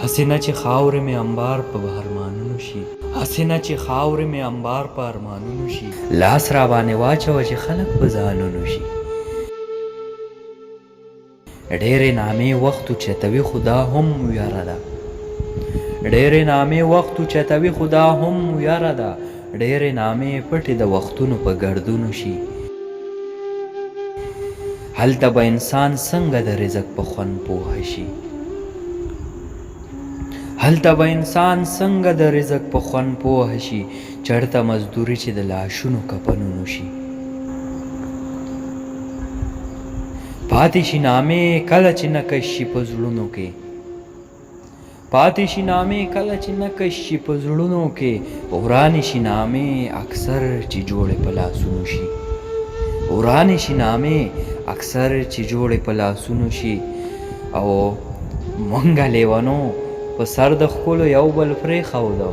هسې نه چې خاورې مې انبار په ارمانونو شي، هسې نه چې خاورې مې انبار په ارمانونو شي، لاس را باندې واچوه چې خلک په ځانونو شي. ډېرې نامې وخت اوچتوي خو دا هم ویره ده، ډېرې نامې وخت اوچتوي خو دا هم ویره ده، ډېرې نامې پټې د وختونو په ګردونو شي. هلته به انسان څنګه د رزق په خوند پوه شي، هلته به انسان څنګه د رزق په خوند پوه شي، چړته مزدوري چې د لاشونو کفنونو شي. پاتې شي نامې کله چې نقش شي په زړونو کې، پاتې شي نامې کله چې نقش شي په زړونو کې، ورانې شي نامې اکثر چې جوړې په لاسونو شي، ورانې شي نامې اکثر چې جوړې په لاسونو شي. او مونږه لیونو په سر د ښکلو یو بل پرېښوده،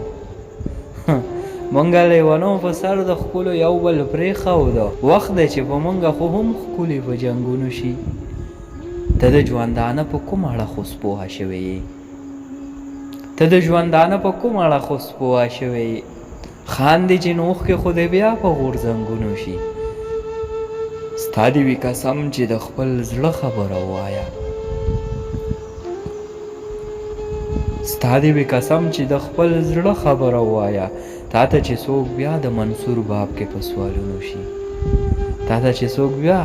مونږه لیونو په سر د ښکلو یو بل پرېښوده، وخت دی چې په مونږه خو هم ښکلي په جنګونو شي. ته د ژوندانه په کوم اړخ اوس پوه شوې یې، ته د ژوندانه په کوم اړخ اوس پوه شوې یې، خاندې چې نوښ کې خو دې بیا په غورځنګونو شي. ستا دې وي قسم چې د خپل زړه خبره ووایه، ستا دې وي قسم چې د خپل زړه خبره ووایه، تا ته چې څوک بیا د منصور باب کې په سوالونو شي، تا ته چې څوک بیا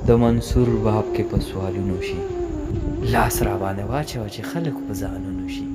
د منصور باب کې په سوالونو شي، لاس را باندې واچوه چې خلک په ځانونو شي.